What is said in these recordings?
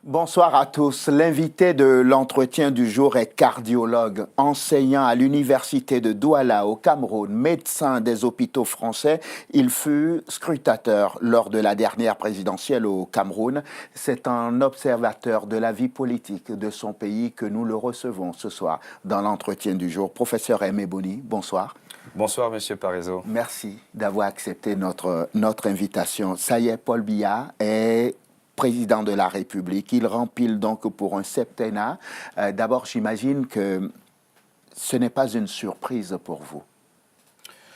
Bonsoir à tous. L'invité de l'entretien du jour est cardiologue, enseignant à l'université de Douala au Cameroun, médecin des hôpitaux français. Il fut scrutateur lors de la dernière présidentielle au Cameroun. C'est un observateur de la vie politique de son pays que nous le recevons ce soir dans l'entretien du jour. Professeur Aimé Boni, bonsoir. Bonsoir, Monsieur Parizeau. Merci d'avoir accepté notre invitation. Ça y est, Paul Biya est président de la République. Il rempile donc pour un septennat. D'abord, j'imagine que ce n'est pas une surprise pour vous.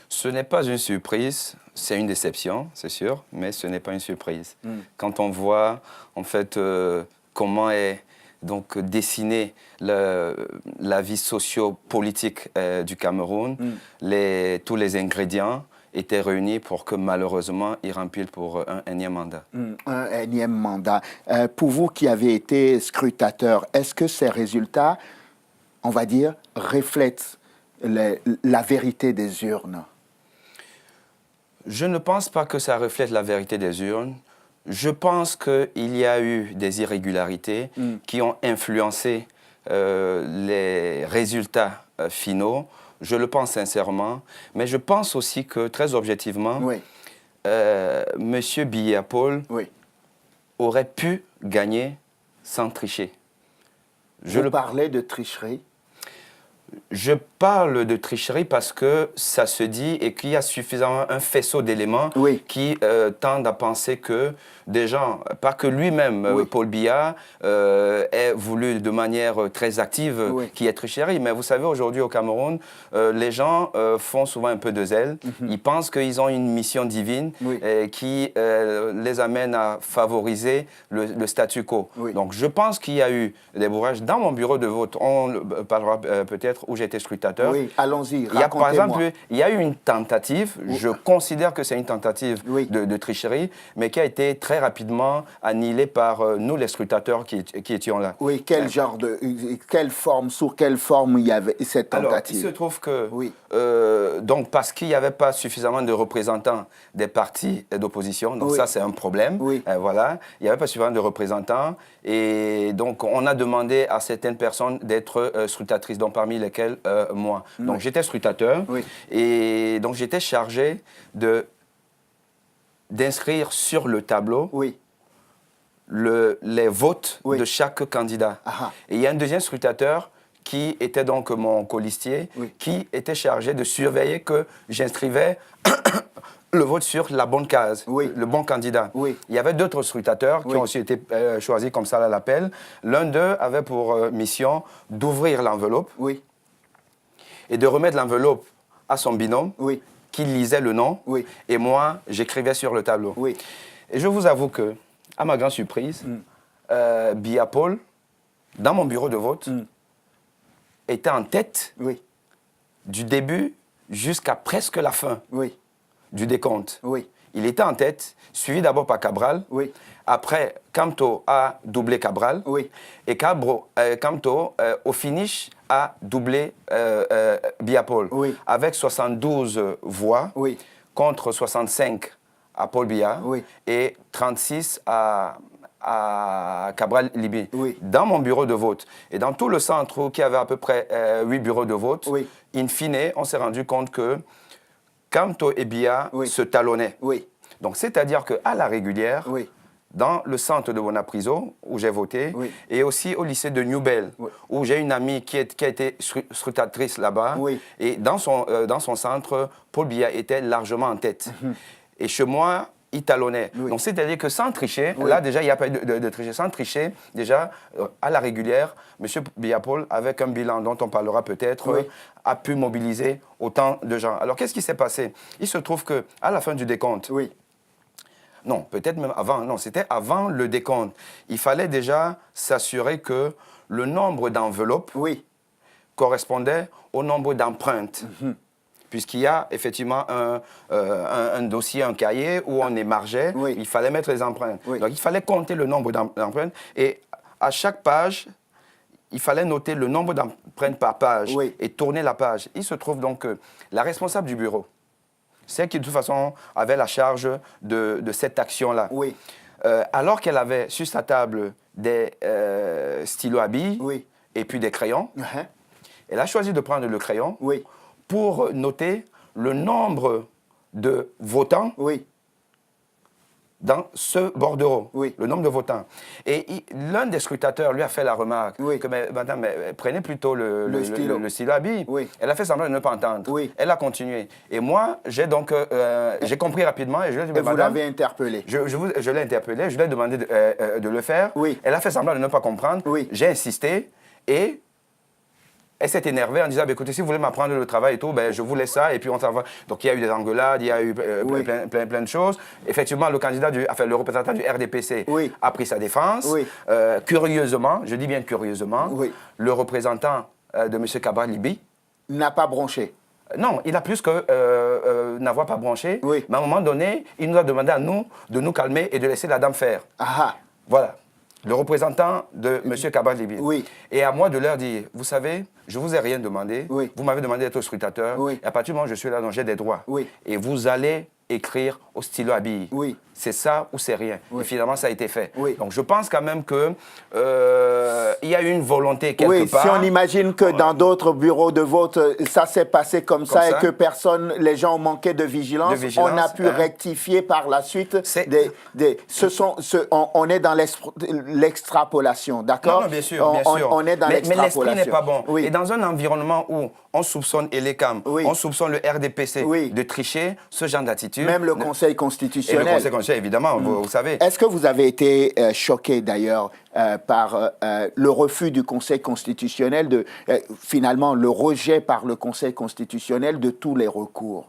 Ce n'est pas une surprise, c'est une déception, c'est sûr, mais ce n'est pas une surprise. Quand on voit, en fait, comment est donc dessinée la vie socio-politique du Cameroun, tous les ingrédients étaient réunis pour que malheureusement il rempile pour un énième mandat. Un énième mandat. Pour vous qui avez été scrutateur, est-ce que ces résultats, on va dire, reflètent la vérité des urnes? Je ne pense pas que ça reflète la vérité des urnes. Je pense qu'il y a eu des irrégularités qui ont influencé les résultats finaux. Je le pense sincèrement, mais je pense aussi que, très objectivement, M. Biya Paul aurait pu gagner sans tricher. Vous parlez de tricherie? Je parle de tricherie parce que ça se dit et qu'il y a suffisamment un faisceau d'éléments qui tendent à penser que des gens, pas que lui-même, Paul Biya, ait voulu de manière très active qu'il y ait tricherie. Mais vous savez, aujourd'hui au Cameroun, les gens font souvent un peu de zèle. Ils pensent qu'ils ont une mission divine qui les amène à favoriser le statu quo. Donc je pense qu'il y a eu des bourrages. Dans mon bureau de vote, on parlera peut-être où j'étais scrutateur. Oui, allons-y, par exemple, il y a eu une tentative, je considère que c'est une tentative de tricherie, mais qui a été très rapidement annihilée par nous, les scrutateurs qui étions là. Oui, sous quelle forme il y avait cette tentative? Alors, il se trouve que, donc parce qu'il n'y avait pas suffisamment de représentants des partis d'opposition, donc ça c'est un problème, voilà, il n'y avait pas suffisamment de représentants, et donc on a demandé à certaines personnes d'être scrutatrices, donc parmi lesquelles moi. Donc j'étais scrutateur et donc j'étais chargé d'inscrire sur le tableau les votes de chaque candidat. Et il y a un deuxième scrutateur qui était donc mon colistier, qui était chargé de surveiller que j'inscrivais le vote sur la bonne case, le bon candidat. Il y avait d'autres scrutateurs qui ont aussi été choisis comme ça à l'appel. L'un d'eux avait pour mission d'ouvrir l'enveloppe et de remettre l'enveloppe à son binôme, qui lisait le nom, et moi, j'écrivais sur le tableau. Et je vous avoue que, à ma grande surprise, Biya Paul, dans mon bureau de vote, était en tête du début jusqu'à presque la fin du décompte. Il était en tête, suivi d'abord par Cabral. Après, Kamto a doublé Cabral. Et Kamto, au finish, a doublé Biya Paul. Avec 72 voix contre 65 à Paul Biya et 36 à Cabral Libi. Dans mon bureau de vote et dans tout le centre qui avait à peu près 8 bureaux de vote, in fine, on s'est rendu compte que Kamto et Biya se talonnaient. Donc, c'est-à-dire qu'à la régulière, dans le centre de Bonapriso, où j'ai voté, et aussi au lycée de Newbell, où j'ai une amie qui a été scrutatrice là-bas, et dans son centre, Paul Biya était largement en tête. Et chez moi, il talonnait. Donc, c'est-à-dire que sans tricher, là déjà, il n'y a pas eu de tricher. Sans tricher, déjà, à la régulière, M. Biya Paul, avec un bilan dont on parlera peut-être, a pu mobiliser autant de gens. Alors, qu'est-ce qui s'est passé? Il se trouve qu'à la fin du décompte, non, peut-être même avant, non, c'était avant le décompte, il fallait déjà s'assurer que le nombre d'enveloppes correspondait au nombre d'empreintes. Puisqu'il y a effectivement un dossier, un cahier où on émargeait, il fallait mettre les empreintes. Donc il fallait compter le nombre d'empreintes et à chaque page, il fallait noter le nombre d'empreintes par page et tourner la page. Il se trouve donc que la responsable du bureau, celle qui de toute façon avait la charge de cette action-là, alors qu'elle avait sur sa table des stylos à billes et puis des crayons. Elle a choisi de prendre le crayon pour noter le nombre de votants dans ce bordereau, le nombre de votants. Et l'un des scrutateurs lui a fait la remarque que, madame, prenez plutôt le stylo à billes. Elle a fait semblant de ne pas entendre. Elle a continué. Et moi, j'ai donc j'ai compris rapidement et je lui ai dit, et vous l'avez interpellé. Je l'ai interpellé, je lui ai demandé de le faire. Elle a fait semblant de ne pas comprendre. J'ai insisté et elle s'est énervée en disant, écoutez, si vous voulez m'apprendre le travail et tout, je vous laisse ça et puis on s'en va. Donc il y a eu des engueulades, il y a eu plein de choses. Effectivement, le représentant du RDPC a pris sa défense. Curieusement, je dis bien curieusement, le représentant de M. Cabral-Libye n'a pas bronché. Non, il a plus que n'avoir pas bronché. Mais à un moment donné, il nous a demandé à nous de nous calmer et de laisser la dame faire. Voilà. Le représentant de M. Cabral-Libye. Et à moi de leur dire, vous savez, je ne vous ai rien demandé. Vous m'avez demandé d'être scrutateur. Et à partir du moment où je suis là, donc j'ai des droits. Et vous allez écrire au stylo à billes. C'est ça ou c'est rien. Et finalement, ça a été fait. Donc, je pense quand même qu'il y a eu une volonté quelque part. Si on imagine que dans d'autres bureaux de vote, ça s'est passé comme ça et que les gens ont manqué de vigilance, on a pu rectifier par la suite. On est dans l'extrapolation, d'accord? Non, bien sûr, bien sûr. On est dans l'extrapolation. Mais l'esprit n'est pas bon. Et dans un environnement où on soupçonne Elecam, on soupçonne le RDPC de tricher, ce genre d'attitude. Même le Conseil constitutionnel. Et le Conseil constitutionnel, évidemment, vous savez. Est-ce que vous avez été choqué d'ailleurs par le refus du Conseil constitutionnel, finalement le rejet par le Conseil constitutionnel de tous les recours?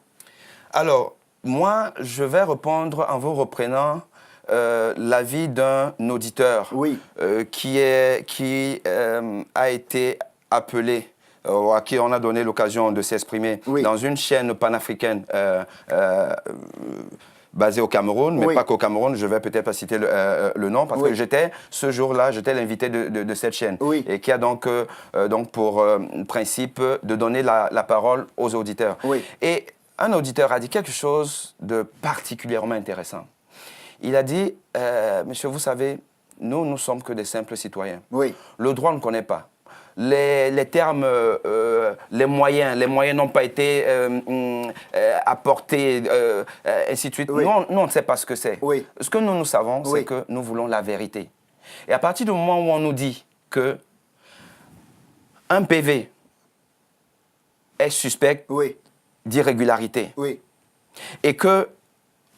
Alors, moi, je vais répondre en vous reprenant l'avis d'un auditeur qui a été appelé, à qui on a donné l'occasion de s'exprimer dans une chaîne panafricaine basée au Cameroun, mais pas qu'au Cameroun, je vais peut-être pas citer le nom, parce que ce jour-là, j'étais l'invité de cette chaîne, et qui a donc pour principe de donner la parole aux auditeurs. Et un auditeur a dit quelque chose de particulièrement intéressant. Il a dit, monsieur, vous savez, nous ne sommes que des simples citoyens. Le droit, on ne connaît pas. Les termes, les moyens n'ont pas été apportés, ainsi de suite. Nous, on ne sait pas ce que c'est. Ce que nous savons, c'est que nous voulons la vérité. Et à partir du moment où on nous dit que un PV est suspect d'irrégularité et que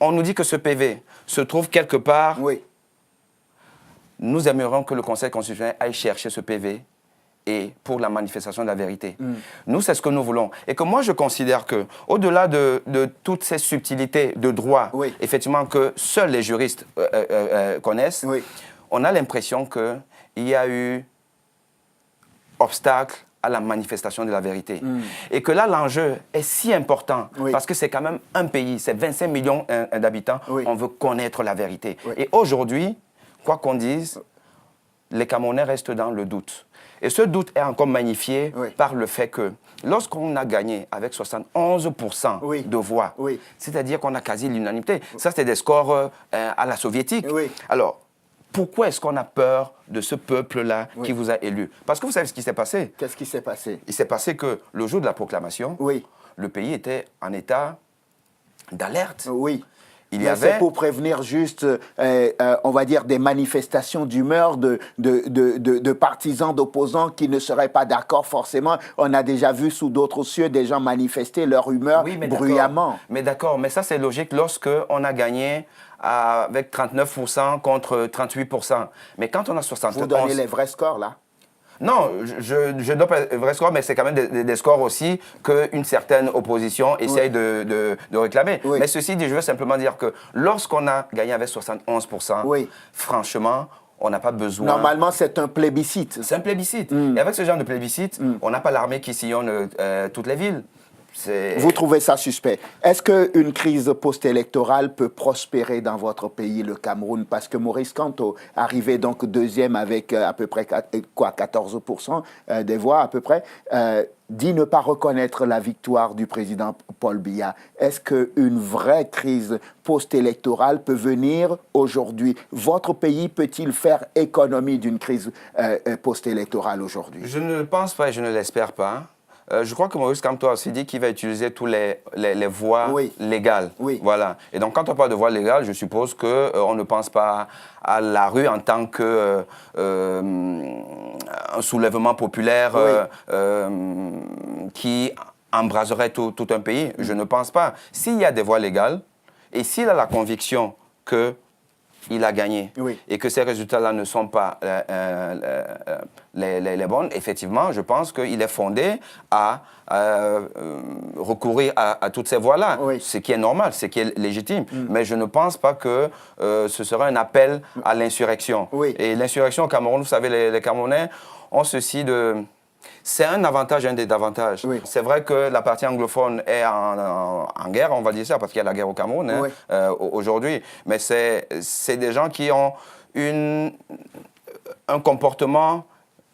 on nous dit que ce PV se trouve quelque part, nous aimerions que le Conseil constitutionnel aille chercher ce PV et pour la manifestation de la vérité. Nous, c'est ce que nous voulons. Et que moi, je considère que, au-delà de toutes ces subtilités de droit, effectivement, que seuls les juristes connaissent, on a l'impression qu'il y a eu obstacle à la manifestation de la vérité. Et que là, l'enjeu est si important, parce que c'est quand même un pays, c'est 25 millions d'habitants, on veut connaître la vérité. Et aujourd'hui, quoi qu'on dise, les Camerounais restent dans le doute. Et ce doute est encore magnifié par le fait que lorsqu'on a gagné avec 71% de voix, c'est-à-dire qu'on a quasi l'unanimité, ça c'était des scores à la soviétique. Alors, pourquoi est-ce qu'on a peur de ce peuple-là qui vous a élu? Parce que vous savez ce qui s'est passé. Qu'est-ce qui s'est passé? Il s'est passé que le jour de la proclamation, le pays était en état d'alerte. C'est pour prévenir juste, on va dire, des manifestations d'humeur de partisans, d'opposants qui ne seraient pas d'accord forcément. On a déjà vu sous d'autres cieux des gens manifester leur humeur bruyamment. Mais d'accord, mais ça c'est logique lorsqu'on a gagné avec 39% contre 38%. Mais quand on a 71%... Vous donnez les vrais scores là? Non, je donne pas les vrais scores, mais c'est quand même des scores aussi qu'une certaine opposition essaye de réclamer. Mais ceci dit, je veux simplement dire que lorsqu'on a gagné avec 71%, franchement, on n'a pas besoin... Normalement, c'est un plébiscite. C'est un plébiscite. Et avec ce genre de plébiscite, on n'a pas l'armée qui sillonne toutes les villes. Vous trouvez ça suspect. Est-ce qu'une crise post-électorale peut prospérer dans votre pays, le Cameroun? Parce que Maurice Kamto, arrivé donc deuxième avec à peu près 14% des voix à peu près, dit ne pas reconnaître la victoire du président Paul Biya. Est-ce qu'une vraie crise post-électorale peut venir aujourd'hui? Votre pays peut-il faire économie d'une crise post-électorale aujourd'hui? Je ne le pense pas et je ne l'espère pas. Je crois que Maurice Kamto a aussi dit qu'il va utiliser toutes les voies légales. Oui. Voilà. Et donc, quand on parle de voies légales, je suppose qu'on ne pense pas à la rue en tant que un soulèvement populaire qui embraserait tout un pays. Je ne pense pas. S'il y a des voies légales et s'il a la conviction qu'il a gagné et que ces résultats-là ne sont pas les bonnes, effectivement, je pense qu'il est fondé à recourir à toutes ces voies-là, ce qui est normal, ce qui est légitime. Mais je ne pense pas que ce serait un appel à l'insurrection. Et l'insurrection au Cameroun, vous savez, les Camerounais ont ceci de... C'est un avantage, un désavantage. C'est vrai que la partie anglophone est en guerre, on va dire ça, parce qu'il y a la guerre au Cameroun aujourd'hui. Mais c'est des gens qui ont un comportement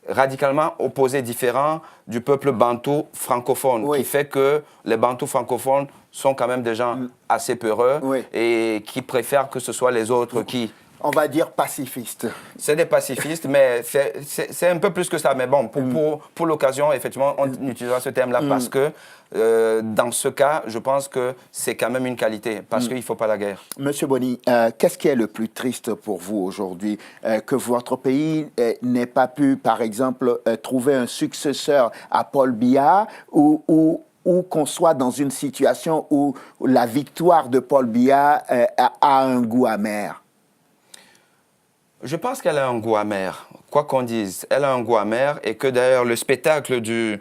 radicalement opposé, différent du peuple bantou francophone, qui fait que les bantous francophones sont quand même des gens assez peureux et qui préfèrent que ce soit les autres qui... On va dire pacifistes. C'est des pacifistes, mais c'est un peu plus que ça. Mais bon, pour l'occasion, effectivement, on utilisera ce terme-là parce que dans ce cas, je pense que c'est quand même une qualité, parce qu'il ne faut pas la guerre. Monsieur Boni, qu'est-ce qui est le plus triste pour vous aujourd'hui? Que votre pays n'ait pas pu, par exemple, trouver un successeur à Paul Biya ou qu'on soit dans une situation où la victoire de Paul Biya a un goût amer? Je pense qu'elle a un goût amer, quoi qu'on dise. Elle a un goût amer et que d'ailleurs le spectacle de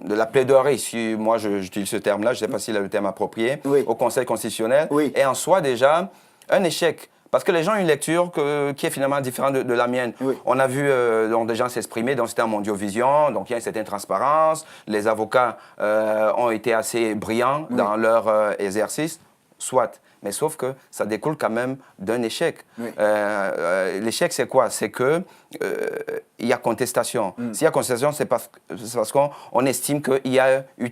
la plaidoirie, si moi j'utilise ce terme-là, je ne sais pas s'il est le terme approprié, au Conseil constitutionnel, est en soi déjà un échec. Parce que les gens ont une lecture qui est finalement différente de la mienne. On a vu donc, des gens s'exprimer, donc c'était en Mondiovision, donc il y a une certaine transparence. Les avocats ont été assez brillants dans leur exercice, soit. Mais sauf que ça découle quand même d'un échec. L'échec, c'est quoi? C'est qu'il y a contestation. S'il y a contestation, c'est parce qu'on estime qu'il y a eu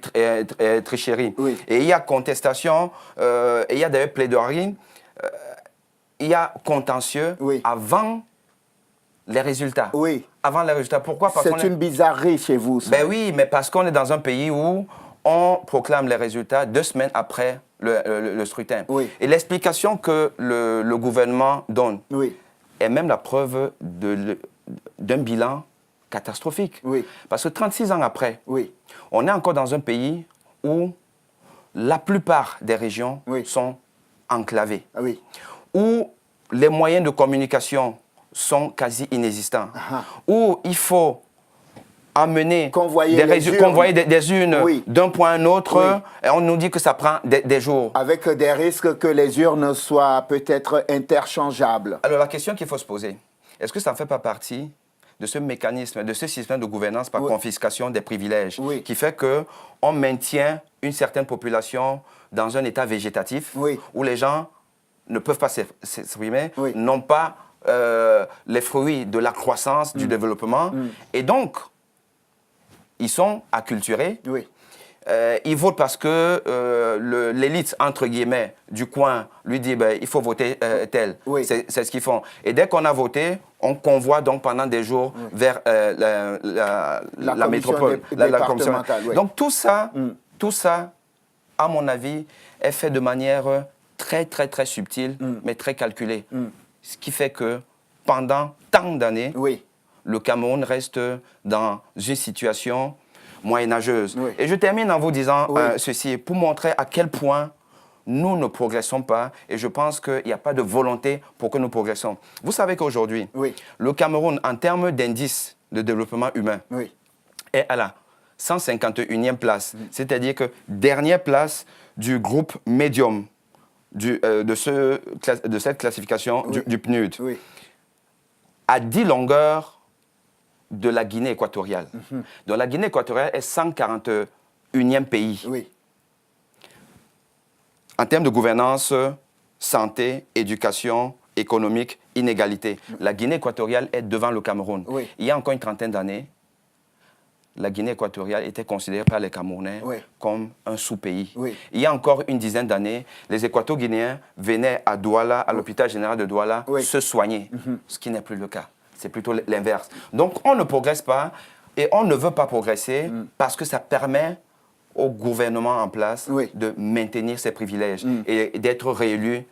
tricherie. Et il y a contestation, et il y a d'ailleurs plaidoirie, il y a contentieux avant les résultats. Avant les résultats. Pourquoi? C'est une bizarrerie chez vous, ça. Ben oui, mais parce qu'on est dans un pays où on proclame les résultats 2 semaines après le scrutin. Et l'explication que le gouvernement donne est même la preuve d'un bilan catastrophique. Parce que 36 ans après, on est encore dans un pays où la plupart des régions sont enclavées, où les moyens de communication sont quasi inexistants, où il faut amener convoyer des urnes d'un point à un autre, et on nous dit que ça prend des jours. Avec des risques que les urnes soient peut-être interchangeables. Alors la question qu'il faut se poser, est-ce que ça ne fait pas partie de ce mécanisme, de ce système de gouvernance par confiscation des privilèges, qui fait qu'on maintient une certaine population dans un état végétatif, où les gens ne peuvent pas s'exprimer, n'ont pas les fruits de la croissance, du développement, et donc ils sont acculturés. Ils votent parce que l'élite, entre guillemets, du coin lui dit il faut voter tel. C'est ce qu'ils font. Et dès qu'on a voté, on convoie donc pendant des jours vers la métropole, la commission. Donc tout ça, à mon avis, est fait de manière très, très, très subtile, mais très calculée. Ce qui fait que pendant tant d'années, le Cameroun reste dans une situation moyenâgeuse. Et je termine en vous disant ceci, pour montrer à quel point nous ne progressons pas, et je pense qu'il n'y a pas de volonté pour que nous progressions. Vous savez qu'aujourd'hui, le Cameroun, en termes d'indice de développement humain, est à la 151e place, c'est-à-dire que dernière place du groupe médium de cette classification du PNUD, à 10 longueurs de la Guinée équatoriale. Donc la Guinée équatoriale est 141e pays. En termes de gouvernance, santé, éducation, économique, inégalité. La Guinée équatoriale est devant le Cameroun. Il y a encore une trentaine d'années, la Guinée équatoriale était considérée par les Camerounais comme un sous-pays. Il y a encore une dizaine d'années, les Équato-Guinéens venaient à Douala, à l'hôpital général de Douala, se soigner, ce qui n'est plus le cas. C'est plutôt l'inverse. Donc, on ne progresse pas et on ne veut pas progresser parce que ça permet au gouvernement en place de maintenir ses privilèges et d'être réélu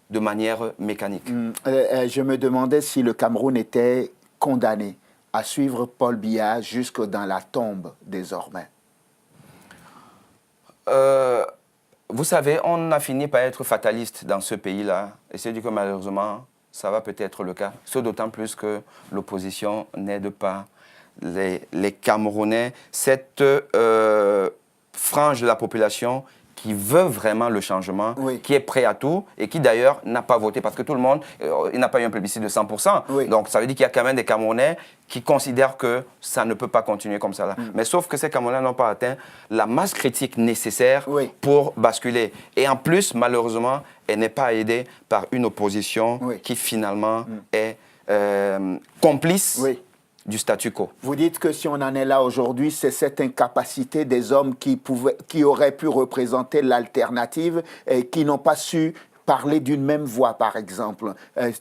de manière mécanique. Je me demandais si le Cameroun était condamné à suivre Paul Biya jusque dans la tombe désormais. Vous savez, on a fini par être fataliste dans ce pays-là. Et c'est dit que malheureusement, ça va peut-être le cas. Ce d'autant plus que l'opposition n'aide pas les Camerounais. Cette frange de la population qui veut vraiment le changement, qui est prêt à tout et qui d'ailleurs n'a pas voté parce que tout le monde, il n'a pas eu un plébiscite de 100%. Donc ça veut dire qu'il y a quand même des Camerounais qui considèrent que ça ne peut pas continuer comme ça. Là. Mais sauf que ces Camerounais n'ont pas atteint la masse critique nécessaire pour basculer. Et en plus, malheureusement, elle n'est pas aidée par une opposition qui finalement est complice du statu quo. Vous dites que si on en est là aujourd'hui, c'est cette incapacité des hommes qui auraient pu représenter l'alternative et qui n'ont pas su parler d'une même voix, par exemple.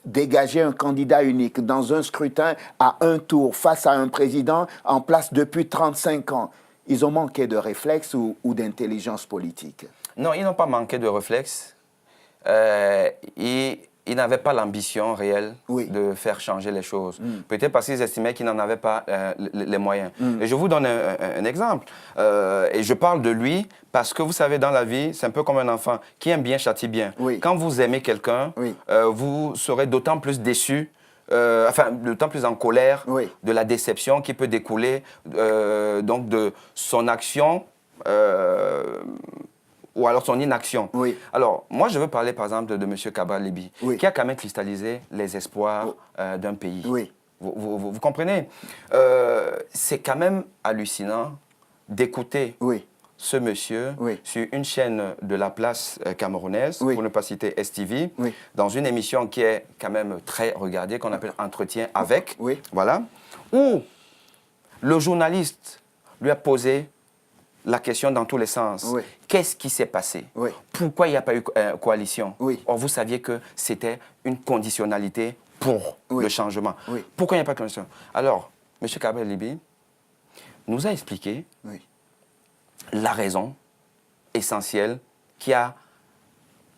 Dégager un candidat unique dans un scrutin à un tour face à un président en place depuis 35 ans. Ils ont manqué de réflexe ou d'intelligence politique? Non, ils n'ont pas manqué de réflexe. Ils n'avaient pas l'ambition réelle de faire changer les choses. Peut-être parce qu'ils estimaient qu'ils n'en avaient pas les moyens. Et je vous donne un exemple. Et je parle de lui parce que vous savez, dans la vie, c'est un peu comme un enfant. Qui aime bien châtie bien. Quand vous aimez quelqu'un, vous serez d'autant plus déçu, d'autant plus en colère de la déception qui peut découler donc de son action ou alors son inaction. Alors, moi, je veux parler, par exemple, de M. Cabral Libby, qui a quand même cristallisé les espoirs d'un pays. Vous comprenez? C'est quand même hallucinant d'écouter ce monsieur sur une chaîne de la place camerounaise, pour ne pas citer STV, dans une émission qui est quand même très regardée, qu'on appelle Entretien avec, voilà, où le journaliste lui a posé la question dans tous les sens. Qu'est-ce qui s'est passé? Pourquoi il n'y a pas eu coalition? Or, vous saviez que c'était une conditionnalité pour le changement. Pourquoi il n'y a pas de coalition? Alors, M. Cabral Libby nous a expliqué la raison essentielle qui a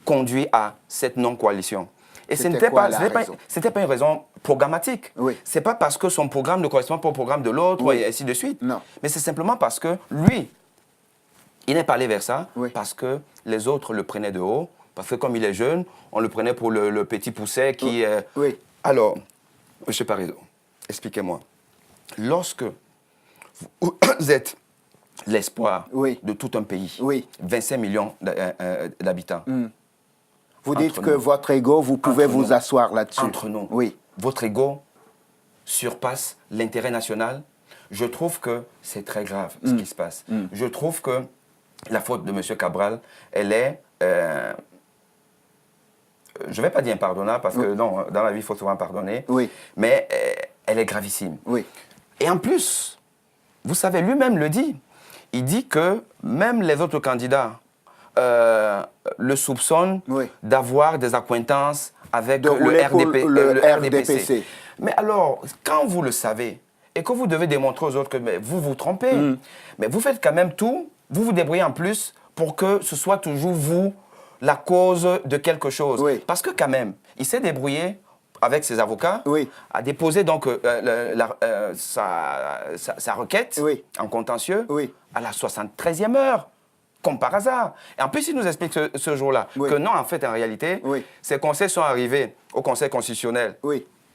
conduit à cette non-coalition. Et ce n'était pas une raison programmatique. Ce n'est pas parce que son programme ne correspond pas au programme de l'autre et ainsi de suite. Mais c'est simplement parce que lui, il n'est pas allé vers ça parce que les autres le prenaient de haut. Parce que comme il est jeune, on le prenait pour le petit pousset qui... Alors, M. Parizeau, expliquez-moi. Lorsque vous êtes l'espoir de tout un pays, 25 millions d'habitants. Vous dites que votre ego, vous pouvez vous asseoir là-dessus. Entre nous, votre ego surpasse l'intérêt national. Je trouve que c'est très grave ce qui se passe. Je trouve que la faute de M. Cabral, elle est, je ne vais pas dire impardonnable, parce que non, dans la vie, il faut souvent pardonner, mais elle est gravissime. Et en plus, vous savez, lui-même le dit. Il dit que même les autres candidats le soupçonnent d'avoir des accointances avec le RDPC. Mais alors, quand vous le savez, et que vous devez démontrer aux autres que vous vous trompez, mais vous faites quand même tout, vous vous débrouillez en plus pour que ce soit toujours vous la cause de quelque chose. Parce que quand même, il s'est débrouillé avec ses avocats, a déposé donc sa requête en contentieux à la 73e heure, comme par hasard. Et en plus, il nous explique ce jour-là que non, en fait, en réalité, ces conseils sont arrivés au Conseil constitutionnel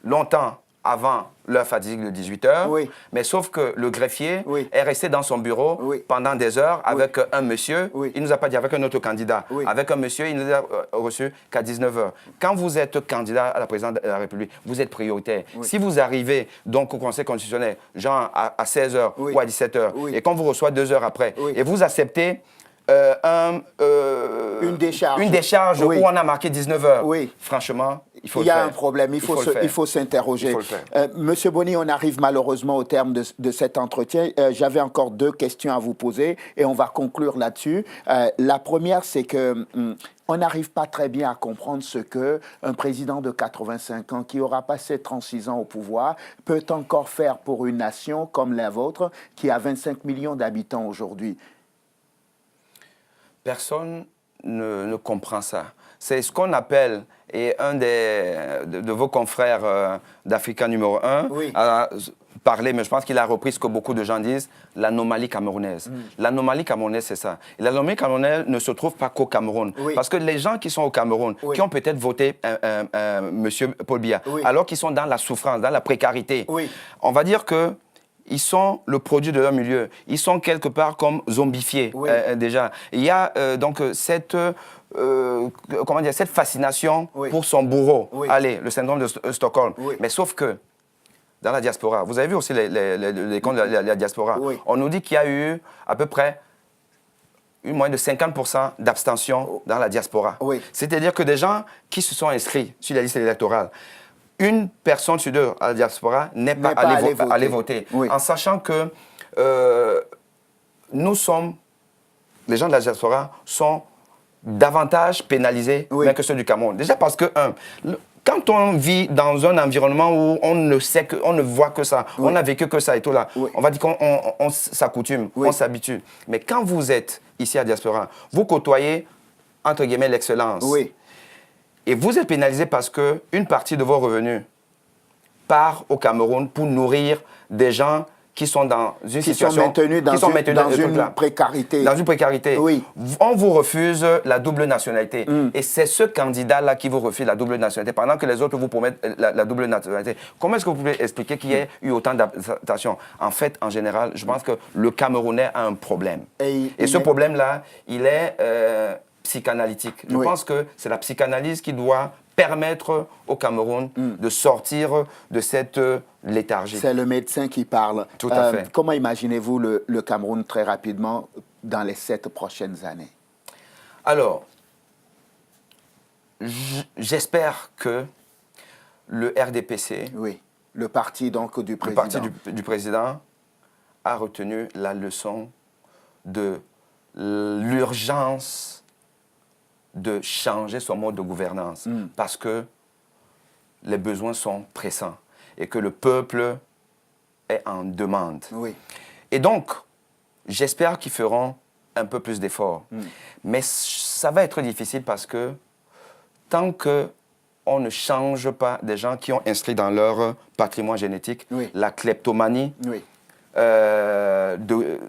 longtemps avant l'heure fatidique de 18h, mais sauf que le greffier est resté dans son bureau pendant des heures avec un monsieur, il ne nous a pas dit avec un autre candidat, avec un monsieur, il ne nous a reçu qu'à 19h. Quand vous êtes candidat à la présidence de la République, vous êtes prioritaire. Si vous arrivez donc au Conseil constitutionnel, genre à 16h ou à 17h, et qu'on vous reçoit 2 heures après, et vous acceptez une décharge où on a marqué 19h. Franchement, il y a un problème, il faut s'interroger. Monsieur Boni, on arrive malheureusement au terme de cet entretien. J'avais encore 2 questions à vous poser et on va conclure là-dessus. La première, c'est que on n'arrive pas très bien à comprendre ce qu'un président de 85 ans qui aura passé 36 ans au pouvoir peut encore faire pour une nation comme la vôtre qui a 25 millions d'habitants aujourd'hui. Personne ne comprend ça. C'est ce qu'on appelle, et un de vos confrères d'Africa numéro 1 a parlé, mais je pense qu'il a repris ce que beaucoup de gens disent, l'anomalie camerounaise. L'anomalie camerounaise, c'est ça. L'anomalie camerounaise ne se trouve pas qu'au Cameroun. Parce que les gens qui sont au Cameroun, qui ont peut-être voté M. Paul Biya, alors qu'ils sont dans la souffrance, dans la précarité, on va dire que ils sont le produit de leur milieu. Ils sont quelque part comme zombifiés déjà. Il y a donc cette fascination pour son bourreau. Allez, le syndrome de Stockholm. Mais sauf que dans la diaspora, vous avez vu aussi les comptes de la diaspora, on nous dit qu'il y a eu à peu près une moyenne de 50% d'abstention dans la diaspora. C'est-à-dire que des gens qui se sont inscrits sur la liste électorale, une personne sur 2 à la diaspora n'est pas allée voter. En sachant que nous sommes, les gens de la diaspora sont davantage pénalisés que ceux du Cameroun. Déjà parce que, quand on vit dans un environnement où on ne sait que, on ne voit que ça, on n'a vécu que ça et tout là, on va dire qu'on s'accoutume, on s'habitue. Mais quand vous êtes ici à diaspora, vous côtoyez, entre guillemets, l'excellence. Et vous êtes pénalisé parce qu'une partie de vos revenus part au Cameroun pour nourrir des gens qui sont dans une situation... Qui sont maintenus dans une précarité. Dans une précarité. On vous refuse la double nationalité. Et c'est ce candidat-là qui vous refuse la double nationalité, pendant que les autres vous promettent la double nationalité. Comment est-ce que vous pouvez expliquer qu'il y ait eu autant d'abstention? En fait, en général, je pense que le Camerounais a un problème. Et ce problème-là, il est... psychanalytique. Je pense que c'est la psychanalyse qui doit permettre au Cameroun de sortir de cette léthargie. C'est le médecin qui parle. Tout à fait. Comment imaginez-vous le Cameroun très rapidement dans les 7 prochaines années? Alors, j'espère que le RDPC, le parti donc du président, du président a retenu la leçon de l'urgence de changer son mode de gouvernance parce que les besoins sont pressants et que le peuple est en demande. Et donc, j'espère qu'ils feront un peu plus d'efforts. Mais ça va être difficile parce que tant qu'on ne change pas des gens qui ont inscrit dans leur patrimoine génétique la kleptomanie, dans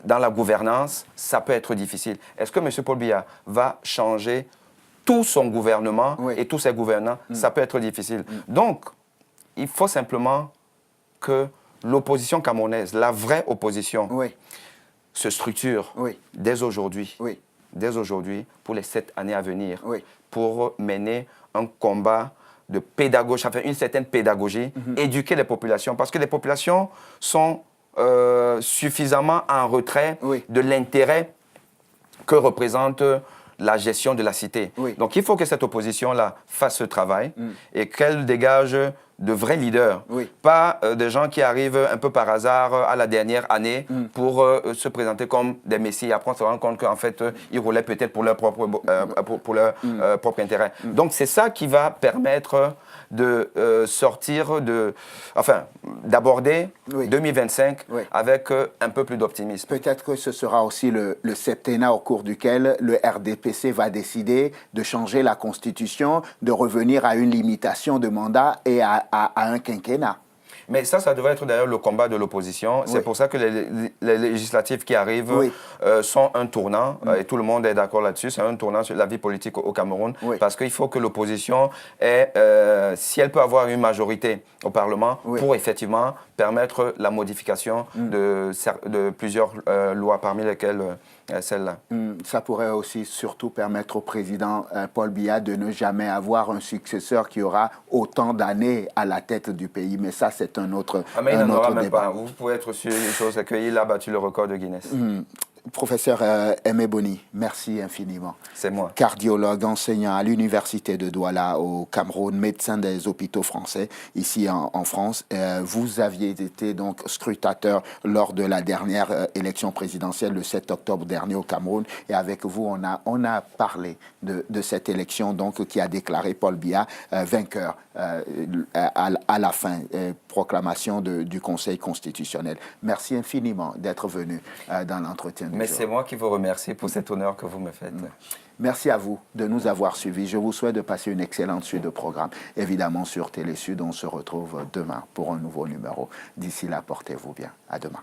la gouvernance, ça peut être difficile. Est-ce que M. Paul Biya va changer tout son gouvernement et tous ses gouvernants? Ça peut être difficile. Donc, il faut simplement que l'opposition camerounaise, la vraie opposition, se structure dès aujourd'hui. Dès aujourd'hui, pour les 7 années à venir, pour mener un combat de pédagogie, enfin une certaine pédagogie, éduquer les populations. Parce que les populations sont suffisamment en retrait de l'intérêt que représente la gestion de la cité. Donc il faut que cette opposition-là fasse ce travail et qu'elle dégage de vrais leaders, pas des gens qui arrivent un peu par hasard à la dernière année pour se présenter comme des messies et après on se rend compte qu'en fait ils roulaient peut-être pour leur propre, propre intérêt. Donc c'est ça qui va permettre de sortir de, enfin, d'aborder 2025 avec un peu plus d'optimisme. Peut-être que ce sera aussi le septennat au cours duquel le RDPC va décider de changer la Constitution, de revenir à une limitation de mandat et à un quinquennat. Mais ça devrait être d'ailleurs le combat de l'opposition. C'est pour ça que les législatives qui arrivent sont un tournant, et tout le monde est d'accord là-dessus, c'est un tournant sur la vie politique au Cameroun, parce qu'il faut que l'opposition ait, si elle peut avoir une majorité au Parlement, pour effectivement permettre la modification de plusieurs lois, parmi lesquelles celle-là. Ça pourrait aussi surtout permettre au président Paul Biya de ne jamais avoir un successeur qui aura autant d'années à la tête du pays. Mais ça, c'est un autre débat. Mais il n'en aura même pas. Vous pouvez être sûr d'une chose, c'est qu'il a battu le record de Guinness. Professeur Aimé Boni, merci infiniment. C'est moi. Cardiologue, enseignant à l'université de Douala au Cameroun, médecin des hôpitaux français ici en France. Vous aviez été donc scrutateur lors de la dernière élection présidentielle le 7 octobre dernier au Cameroun. Et avec vous, on a parlé de cette élection donc, qui a déclaré Paul Biya vainqueur à la fin, proclamation du Conseil constitutionnel. Merci infiniment d'être venu dans l'entretien du jour. Mais c'est moi qui vous remercie pour cet honneur que vous me faites. Merci à vous de nous avoir suivis. Je vous souhaite de passer une excellente suite de programmes. Évidemment, sur Télé Sud, on se retrouve demain pour un nouveau numéro. D'ici là, portez-vous bien. À demain.